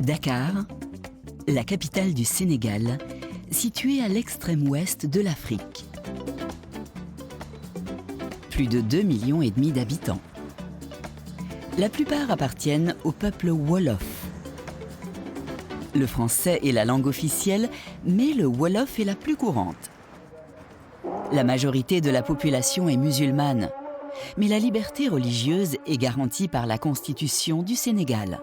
Dakar, la capitale du Sénégal, située à l'extrême ouest de l'Afrique. Plus de 2,5 millions d'habitants. La plupart appartiennent au peuple Wolof. Le français est la langue officielle, mais le Wolof est la plus courante. La majorité de la population est musulmane, mais la liberté religieuse est garantie par la Constitution du Sénégal.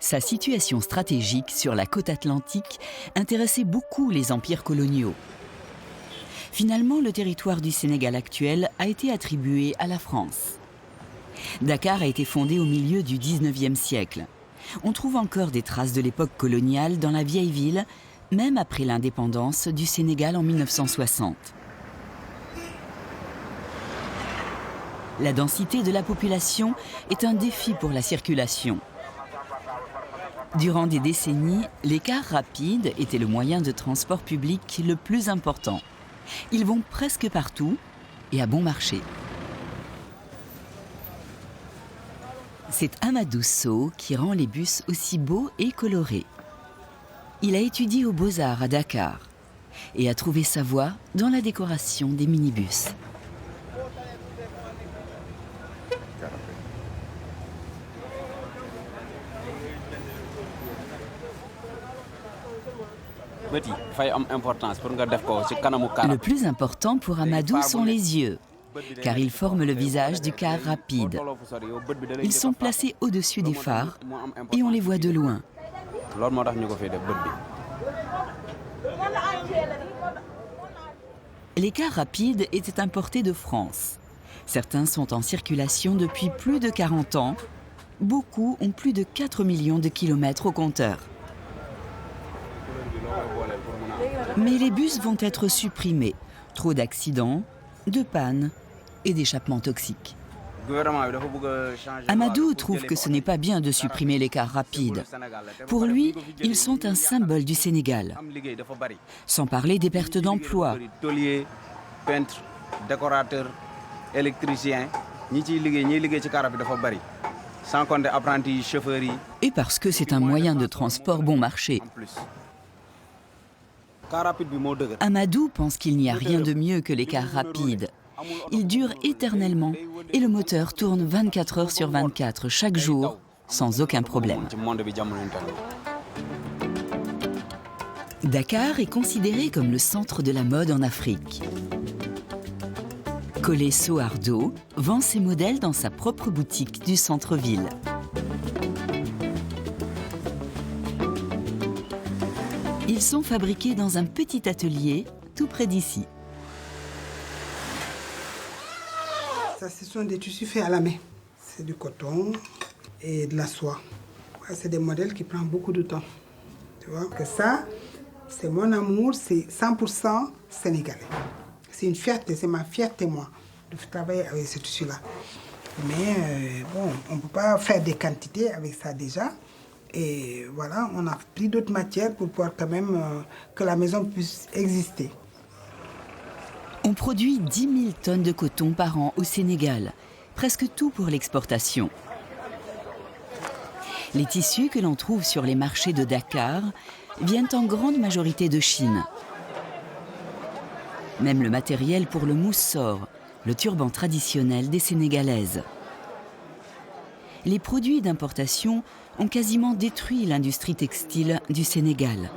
Sa situation stratégique sur la côte atlantique intéressait beaucoup les empires coloniaux. Finalement, le territoire du Sénégal actuel a été attribué à la France. Dakar a été fondé au milieu du 19e siècle. On trouve encore des traces de l'époque coloniale dans la vieille ville, même après l'indépendance du Sénégal en 1960. La densité de la population est un défi pour la circulation. Durant des décennies, les cars rapides étaient le moyen de transport public le plus important. Ils vont presque partout et à bon marché. C'est Amadou Sow qui rend les bus aussi beaux et colorés. Il a étudié aux Beaux-Arts à Dakar et a trouvé sa voie dans la décoration des minibus. Le plus important pour Amadou sont les yeux, car ils forment le visage du car rapide. Ils sont placés au-dessus des phares et on les voit de loin. Les cars rapides étaient importés de France. Certains sont en circulation depuis plus de 40 ans. Beaucoup ont plus de 4 millions de kilomètres au compteur. Mais les bus vont être supprimés. Trop d'accidents, de pannes et d'échappements toxiques. Amadou trouve que ce n'est pas bien de supprimer les cars rapides. Pour lui, ils sont un symbole du Sénégal. Sans parler des pertes d'emplois. Peintres, décorateurs, électriciens, sans compter apprentis, chauffeurs. Et parce que c'est un moyen de transport bon marché. Amadou pense qu'il n'y a rien de mieux que les cars rapides. Ils durent éternellement et le moteur tourne 24 heures sur 24 chaque jour, sans aucun problème. Dakar est considéré comme le centre de la mode en Afrique. Collé Sohardo vend ses modèles dans sa propre boutique du centre-ville. Ils sont fabriqués dans un petit atelier tout près d'ici. Ça, ce sont des tissus faits à la main. C'est du coton et de la soie. C'est des modèles qui prennent beaucoup de temps. Tu vois que ça, c'est mon amour, c'est 100% sénégalais. C'est une fierté, c'est ma fierté, moi, de travailler avec ce tissu-là. Mais bon, on ne peut pas faire des quantités avec ça déjà. Et voilà, on a pris d'autres matières pour pouvoir quand même que la maison puisse exister. On produit 10 000 tonnes de coton par an au Sénégal, presque tout pour l'exportation. Les tissus que l'on trouve sur les marchés de Dakar viennent en grande majorité de Chine. Même le matériel pour le moussor, le turban traditionnel des Sénégalaises. Les produits d'importation ont quasiment détruit l'industrie textile du Sénégal.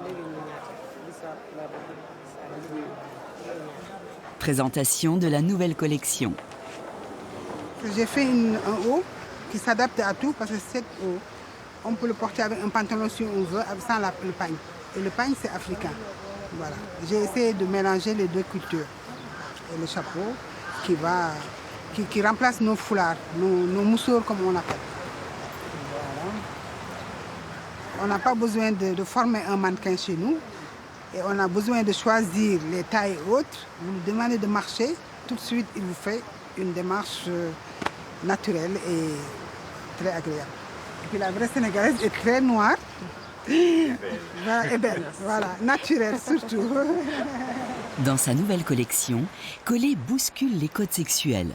Présentation de la nouvelle collection. J'ai fait un haut qui s'adapte à tout parce que cet haut, on peut le porter avec un pantalon si on veut, sans le pagne. Et le pagne, c'est africain. Voilà. J'ai essayé de mélanger les deux cultures. Et le chapeau qui remplace nos foulards, nos moussours comme on appelle. On n'a pas besoin de former un mannequin chez nous. Et on a besoin de choisir les tailles hautes. Vous lui demandez de marcher, tout de suite, il vous fait une démarche naturelle et très agréable. Et puis la vraie Sénégalaise est très noire. Voilà, et belle, voilà, naturelle surtout. Dans sa nouvelle collection, Collé bouscule les codes sexuels.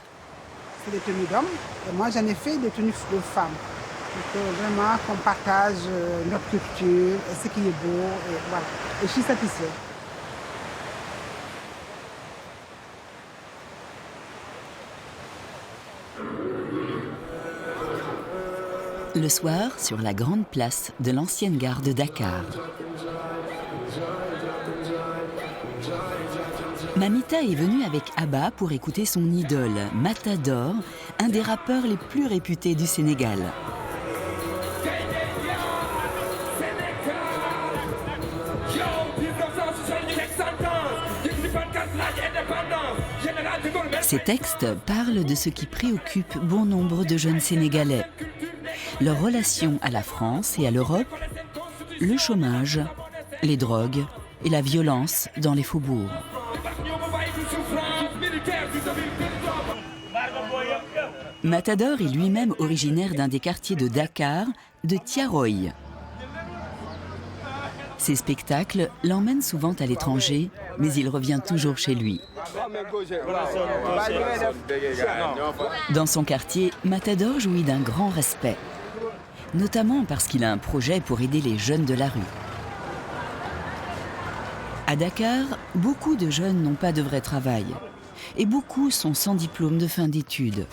C'est des tenues d'hommes. Et moi, j'en ai fait des tenues de femmes. Il faut vraiment qu'on partage notre culture, et ce qui est beau, et voilà. Et je suis satisfaite. Le soir, sur la grande place de l'ancienne gare de Dakar. Mamita est venue avec Abba pour écouter son idole, Matador, un des rappeurs les plus réputés du Sénégal. Ces textes parlent de ce qui préoccupe bon nombre de jeunes Sénégalais. Leur relation à la France et à l'Europe, le chômage, les drogues et la violence dans les faubourgs. Matador est lui-même originaire d'un des quartiers de Dakar, de Thiaroye. Ses spectacles l'emmènent souvent à l'étranger, mais il revient toujours chez lui. Dans son quartier, Matador jouit d'un grand respect, notamment parce qu'il a un projet pour aider les jeunes de la rue. À Dakar, beaucoup de jeunes n'ont pas de vrai travail et beaucoup sont sans diplôme de fin d'études.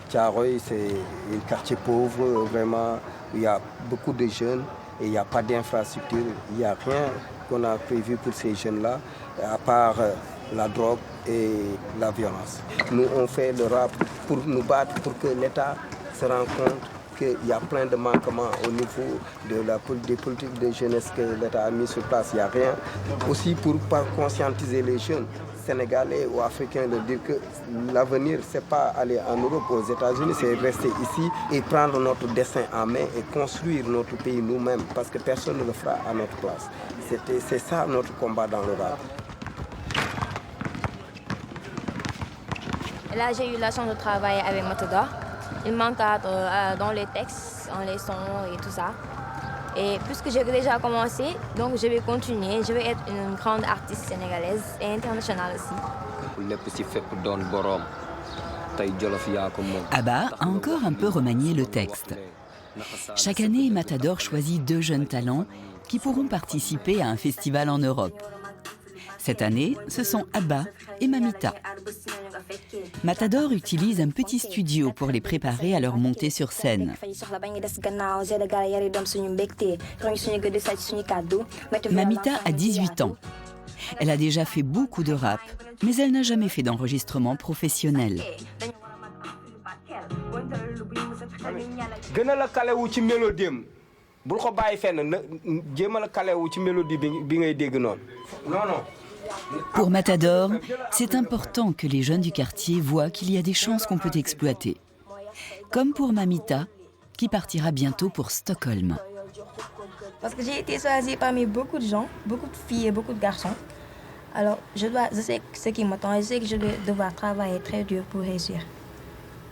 Thiaroye, c'est un quartier pauvre, vraiment, où il y a beaucoup de jeunes et il n'y a pas d'infrastructure. Il n'y a rien qu'on a prévu pour ces jeunes-là, à part la drogue et la violence. Nous, on fait le rap pour nous battre, pour que l'État se rende compte qu'il y a plein de manquements au niveau des politiques de jeunesse que l'État a mis sur place. Il n'y a rien. Aussi pour conscientiser les jeunes sénégalais ou africains de dire que l'avenir, ce n'est pas aller en Europe, aux États-Unis, c'est rester ici et prendre notre destin en main et construire notre pays nous-mêmes, parce que personne ne le fera à notre place. C'est ça notre combat dans le rap. Là, j'ai eu la chance de travailler avec Matador. Il m'encadre dans les textes, dans les sons et tout ça. Et puisque j'ai déjà commencé, donc je vais continuer. Je vais être une grande artiste sénégalaise et internationale aussi. Abba a encore un peu remanié le texte. Chaque année, Matador choisit 2 jeunes talents qui pourront participer à un festival en Europe. Cette année, ce sont Abba et Mamita. Matador utilise un petit studio pour les préparer à leur montée sur scène. Mamita a 18 ans. Elle a déjà fait beaucoup de rap, mais elle n'a jamais fait d'enregistrement professionnel. Pour Matador, c'est important que les jeunes du quartier voient qu'il y a des chances qu'on peut exploiter. Comme pour Mamita, qui partira bientôt pour Stockholm. Parce que j'ai été choisie parmi beaucoup de gens, beaucoup de filles et beaucoup de garçons. Alors, je sais ce qui m'attend, je sais que je vais devoir travailler très dur pour réussir.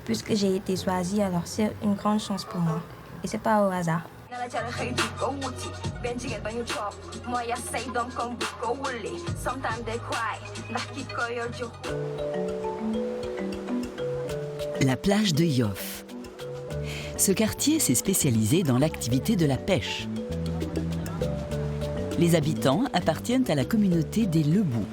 Puisque j'ai été choisie, alors c'est une grande chance pour moi. Et c'est pas au hasard. La plage de Yoff. Ce quartier s'est spécialisé dans l'activité de la pêche. Les habitants appartiennent à la communauté des Lebou.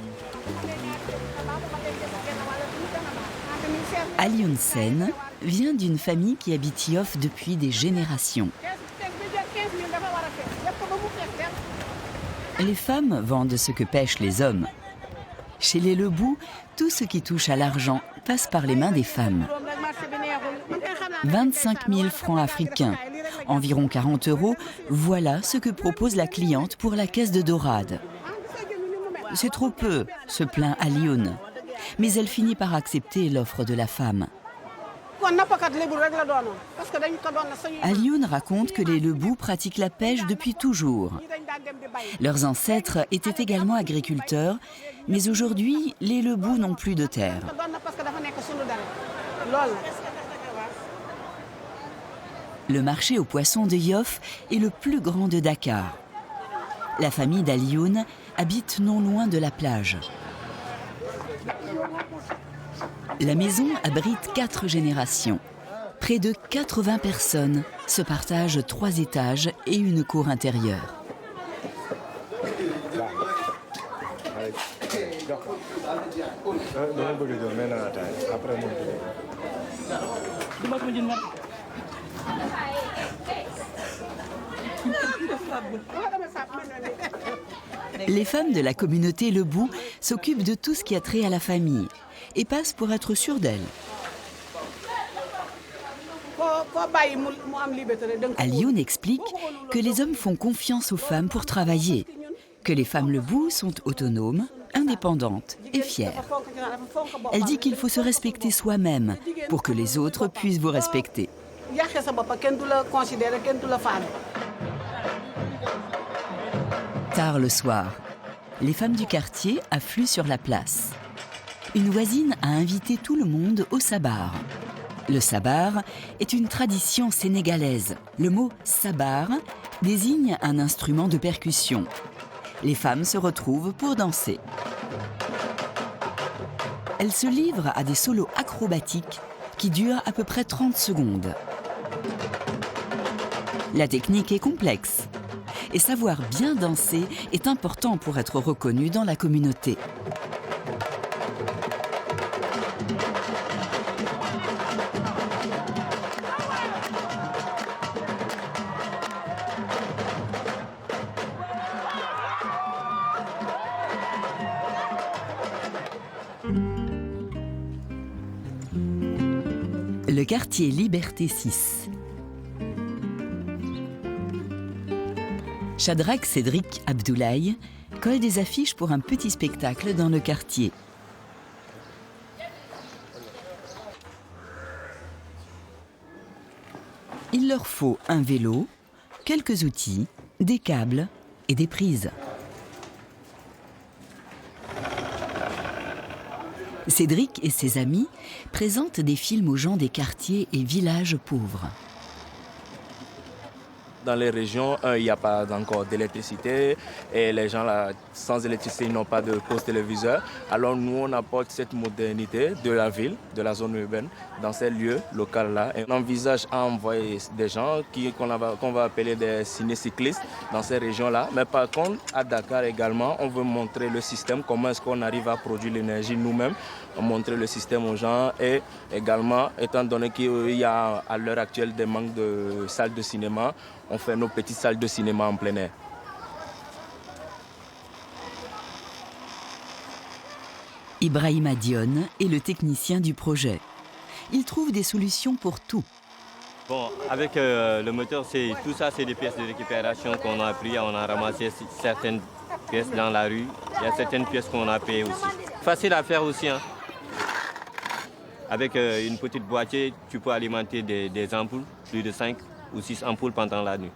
Alioune Sen vient d'une famille qui habite Yoff depuis des générations. Les femmes vendent ce que pêchent les hommes. Chez les Lebou, tout ce qui touche à l'argent passe par les mains des femmes. 25 000 francs africains, environ 40 €, voilà ce que propose la cliente pour la caisse de dorade. C'est trop peu, se plaint Alioune. Mais elle finit par accepter l'offre de la femme. Alioune raconte que les Lebou pratiquent la pêche depuis toujours. Leurs ancêtres étaient également agriculteurs, mais aujourd'hui, les Lebou n'ont plus de terre. Le marché aux poissons de Yoff est le plus grand de Dakar. La famille d'Alioune habite non loin de la plage. La maison abrite 4 générations. Près de 80 personnes se partagent 3 étages et une cour intérieure. Les femmes de la communauté Lebou s'occupent de tout ce qui a trait à la famille et passent pour être sûres d'elles. Alioune explique que les hommes font confiance aux femmes pour travailler, que les femmes Lebou sont autonomes, indépendantes et fières. Elle dit qu'il faut se respecter soi-même pour que les autres puissent vous respecter. Tard le soir, les femmes du quartier affluent sur la place. Une voisine a invité tout le monde au sabar. Le sabar est une tradition sénégalaise. Le mot sabar désigne un instrument de percussion. Les femmes se retrouvent pour danser. Elles se livrent à des solos acrobatiques qui durent à peu près 30 secondes. La technique est complexe et savoir bien danser est important pour être reconnu dans la communauté. Le quartier Liberté 6. Shadrach Cédric Abdoulaye colle des affiches pour un petit spectacle dans le quartier. Il leur faut un vélo, quelques outils, des câbles et des prises. Cédric et ses amis présentent des films aux gens des quartiers et villages pauvres. Dans les régions, il n'y a pas encore d'électricité et les gens là, sans électricité, ils n'ont pas de poste téléviseur. Alors nous, on apporte cette modernité de la ville, de la zone urbaine, dans ces lieux locaux-là. Et on envisage à envoyer des gens qu'on va appeler des cinécyclistes dans ces régions-là. Mais par contre, à Dakar également, on veut montrer le système, comment est-ce qu'on arrive à produire l'énergie nous-mêmes, montrer le système aux gens et également, étant donné qu'il y a à l'heure actuelle des manques de salles de cinéma, on fait nos petites salles de cinéma en plein air. Ibrahima Dione est le technicien du projet. Il trouve des solutions pour tout. Bon, avec le moteur, tout ça, c'est des pièces de récupération qu'on a pris. On a ramassé certaines pièces dans la rue. Il y a certaines pièces qu'on a payées aussi. Facile à faire aussi, hein. Avec une petite boîtier, tu peux alimenter des ampoules, plus de 5 ou 6 ampoules pendant la nuit.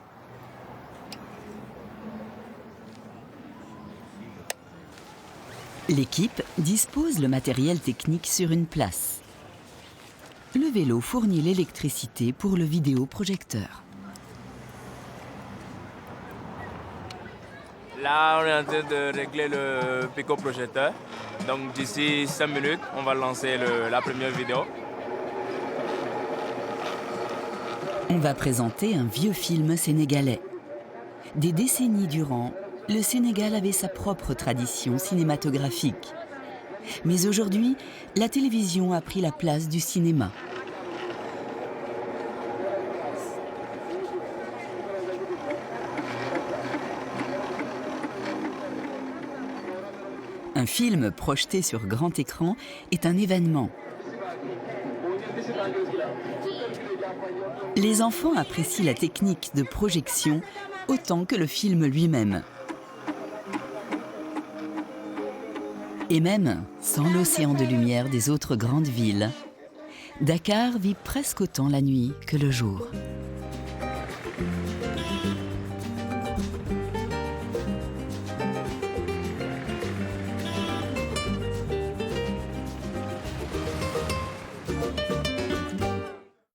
L'équipe dispose le matériel technique sur une place. Le vélo fournit l'électricité pour le vidéoprojecteur. Là, on est en train de régler le pico-projecteur. Donc d'ici 5 minutes, on va lancer la première vidéo. On va présenter un vieux film sénégalais. Des décennies durant, le Sénégal avait sa propre tradition cinématographique. Mais aujourd'hui, la télévision a pris la place du cinéma. Un film projeté sur grand écran est un événement. Les enfants apprécient la technique de projection autant que le film lui-même. Et même sans l'océan de lumière des autres grandes villes, Dakar vit presque autant la nuit que le jour.